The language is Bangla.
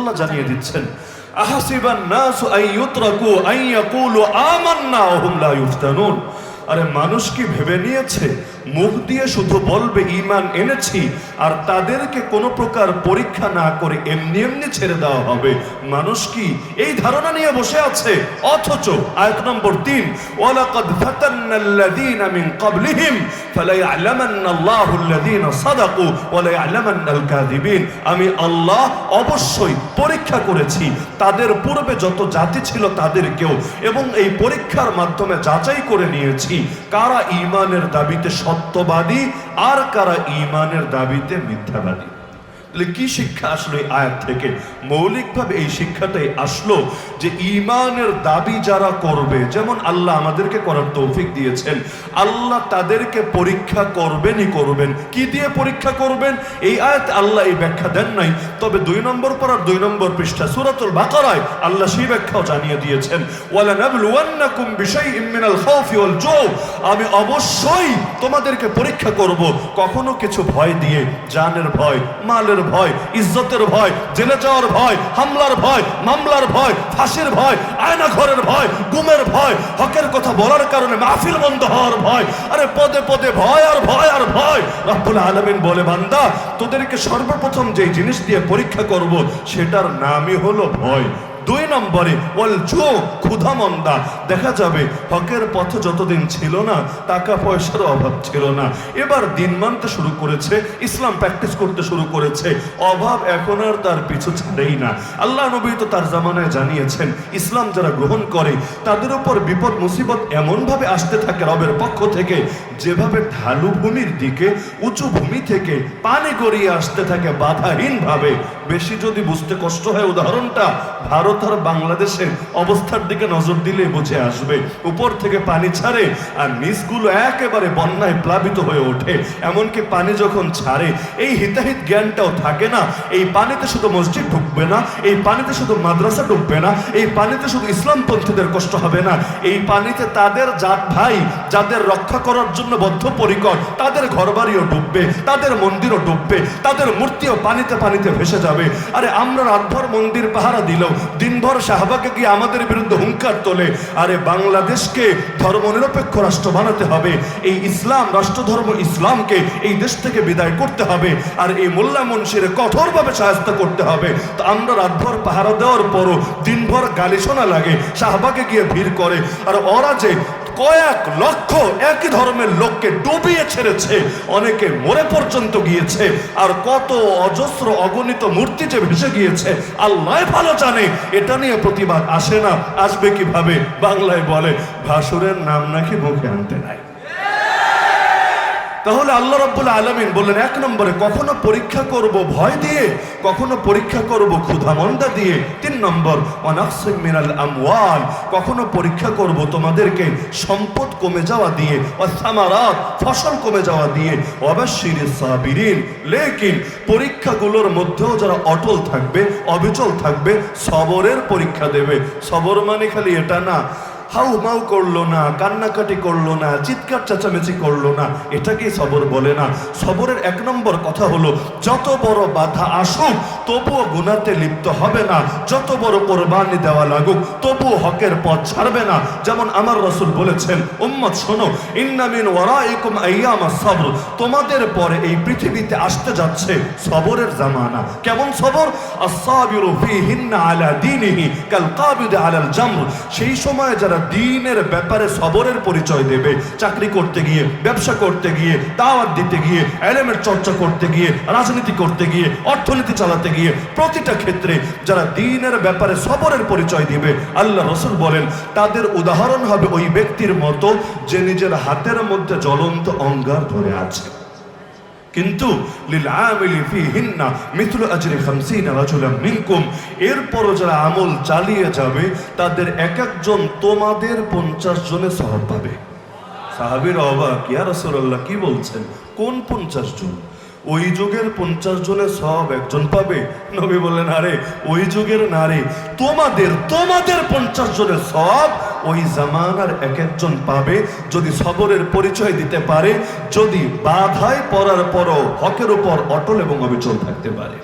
আল্লাহ জানিয়ে দিচ্ছেন, আহাসিবান নাসু আন ইউতরাকু আন ইয়াকুলু আমান্না ওয়া হুম লা ইফতানুন। আরে মানুষ কি ভেবে নিয়েছে মুখ দিয়ে শুধু বলবে ঈমান এনেছি আর তাদেরকে কোনো প্রকার পরীক্ষা না করে এমনি এমনি ছেড়ে দেওয়া হবে? মানুষ কি এই ধারণা নিয়ে বসে আছে? অথচ আয়াত নম্বর 3, ওয়ালাকাদ ফাতান্নাল্লাযীনা মিন ক্বাবলিহিম ফালায়া'লামান্নাল্লাহু আল্লাযীনা সাদাকু ওয়া লায়া'লামান্নাল কাযিবিন। আমি আল্লাহ অবশ্যই পরীক্ষা করেছি তাদের পূর্বে যত জাতি ছিল তাদেরকেও, এবং এই পরীক্ষার মাধ্যমে যাচাই করে নিয়েছি কারা ঈমানের দাবিতে সত্যবাদী আর কারা ঈমানের দাবিতে মিথ্যাবাদী। কি শিক্ষা আসলো এই আয়াত থেকে? মৌলিকভাবে এই শিক্ষাটাই আসলো যে ঈমানের দাবি যারা করবে, যেমন আল্লাহ আমাদেরকে করার তৌফিক দিয়েছেন, আল্লাহ তাদেরকে পরীক্ষা করবেনই করবেন। কি দিয়ে পরীক্ষা করবেন এই আয়াত আল্লাহ এই ব্যাখ্যা দেন নাই, তবে 2 নম্বর পারার 2 নম্বর পৃষ্ঠা সূরাতুল বাকারায় আল্লাহ সেই ব্যাখ্যাও জানিয়ে দিয়েছেন, ওয়ালানাবলুওয়ান্নাকুম বিশাইইম মিনাল খাউফি ওয়াল জু। আমি অবশ্যই তোমাদেরকে পরীক্ষা করব, কখনো কিছু ভয় দিয়ে, জানের ভয়, মালের ভয়, ইজ্জতের ভয়, জেলে যাওয়ার ভয়, হামলার ভয়, মামলার ভয়, ফাঁসির ভয়, আয়না ঘরের ভয়, গুমের ভয়, হকের কথা বলার কারণে মাহফিল বন্ধ হওয়ার ভয়। আরে পদে পদে ভয় আর ভয় আর ভয়। রব্বুল আলামিন বলে, বান্দা তোদেরকে সর্বপ্রথম যে জিনিস দিয়ে পরীক্ষা করব সেটার নামই হলো ভয়। 2 নম্বরে ওয়াল জু, ক্ষুধামন্দা। দেখা যাবে হকের পথে যতদিন ছিল না টাকা পয়সার অভাব ছিল না, এবার দিন মানতে শুরু করেছে, ইসলাম প্র্যাকটিস করতে শুরু করেছে, অভাব এখন আর তার পিছু ছাড়েই না। আল্লাহ নবী তো তার জামানায় জানিয়েছেন ইসলাম যারা গ্রহণ করে তাদের উপর বিপদ মুসিবত এমনভাবে আসতে থাকে রবের পক্ষ থেকে যেভাবে ঢালু ভূমির দিকে উঁচু ভূমি থেকে পানি গড়িয়ে আসতে থাকে বাধাহীনভাবে। বেশি যদি বুঝতে কষ্ট হয় উদাহরণটা ভারত আর বাংলাদেশের অবস্থার দিকে নজর দিলে বুঝে আসবে। উপর থেকে পানি ছাড়ে আর নিচগুলো একেবারে বন্যায় প্লাবিত হয়ে ওঠে। এমনকি পানি যখন ছাড়ে এই হিতাহিত জ্ঞানটাও থাকে না, এই পানিতে শুধু মসজিদ ঢুকবে না, এই পানিতে শুধু মাদ্রাসা ঢুকবে না, এই পানিতে শুধু ইসলামপন্থীদের কষ্ট হবে না, এই পানিতে তাদের জাত ভাই যাদের রক্ষা করার জন্য বদ্ধপরিকর তাদের ঘরবাড়িও ডুববে, তাদের মন্দিরও ডুববে, তাদের মূর্তিও পানিতে পানিতে ভেসে যাবে। আরে আমরা রাতভর মন্দির পাহারা দিলেও দিনভর শাহবাগে গিয়ে আমাদের বিরুদ্ধে হুঙ্কার তোলে। আরে বাংলাদেশকে ধর্মনিরপেক্ষ রাষ্ট্র বানাতে হবে, এই ইসলাম রাষ্ট্র ধর্ম ইসলামকে এই দেশ থেকে বিদায় করতে হবে, আর এই মোল্লা মুন্সির কঠোরভাবে শায়েস্ত করতে হবে। তো আমরা রাতভর পাহারা দেওয়ার পরও দিনভর গালি শোনা লাগে, শাহবাগে গিয়ে ভিড় করে, আর ওরা যে কয়েক লক্ষ একই ধর্মের লোককে ডুবিয়ে ছেড়েছে, অনেকে মরে পর্যন্ত গিয়েছে, আর কত অজস্র অগণিত মূর্তি যে ভেসে গিয়েছে আল্লাহ ভালো জানে। এটা নিয়ে প্রতিবাদ আসে না, আসবে কিভাবে? বাংলায় বলে ভাসুরের নাম নাকি মুখে আনতে নাই। তাহলে আল্লাহ রাব্বুল আলামিন বললেন 1 নম্বরে কখনো পরীক্ষা করব ভয় দিয়ে, কখনো পরীক্ষা করব ক্ষুধামন্দা দিয়ে। 3 নম্বর ওয়ানাকসিম মিনাল আমওয়াল, কখনো পরীক্ষা করব তোমাদেরকে সম্পদ কমে যাওয়া দিয়ে, ওয়াসামারাত ফসল কমে যাওয়া দিয়ে, ওয়াবাশশিরিস সাবিরিন। লেকিন পরীক্ষাগুলোর মধ্যেও যারা অটল থাকবে, অবিচল থাকবে, সবরের পরীক্ষা দেবে। সবর মানে খালি এটা না হাউ মাউ করলো না, কান্নাকাটি করলো না, চিৎকার চেঁচামেচি করলো না, এটাকে সবর বলে না। সবরের 1 নম্বর কথা হলো যত বড় বাধা আসুক তবুও গুনাতে লিপ্ত হবে না, যত বড় কোরবানি দেওয়া লাগুক তবুও হকের পথ ছাড়বে না। যেমন আমার রাসূল বলেছেন, উম্মত শোনো, ইন্না মিন ওয়ারাইকুম আইয়ামাস সাবর, তোমাদের পরে এই পৃথিবীতে আসতে যাচ্ছে সবরের জামানা। কেমন সবর? আস-সাবিরু ফীহিন্না আলা দীনিহি কাল কাবিদ আলাল জামর। সেই সময় যারা দ্বীনের ব্যাপারে সবরের পরিচয় দেবে, চাকরি করতে গিয়ে, ব্যবসা করতে গিয়ে, দাওয়াত দিতে গিয়ে, ইলমের চর্চা করতে গিয়ে, রাজনীতি করতে গিয়ে, অর্থনীতি চালাতে গিয়ে, প্রতিটা ক্ষেত্রে যারা দ্বীনের ব্যাপারে সবরের পরিচয় দিবে, আল্লাহ রাসূল বলেন তাদের উদাহরণ হবে ওই ব্যক্তির মতো যে নিজের হাতের মধ্যে জ্বলন্ত অঙ্গার ধরে আছে। কিন্তু লিল আমিলি ফীহিন্না মিথলু আজরি 50 রাজুলাম মিনকুম, এরপরও যারা আমল চালিয়ে যাবে তাদের এক একজন তোমাদের 50 জনের সওয়াব পাবে। সাহাবীরা অবাক, ইয়া রাসূলুল্লাহ কি বলছেন, কোন 50 জন? ওই যুগের 50 জনের সওয়াব একজন পাবে? নবী বললেন, আরে ওই যুগের না রে, তোমাদের 50 জনের সওয়াব ওই জামানার এক একজন পাবে যদি সবরের পরিচয় দিতে পারে, যদি বাধায় পড়ার পরও হকের উপর অটল এবং অবিচল থাকতে পারে।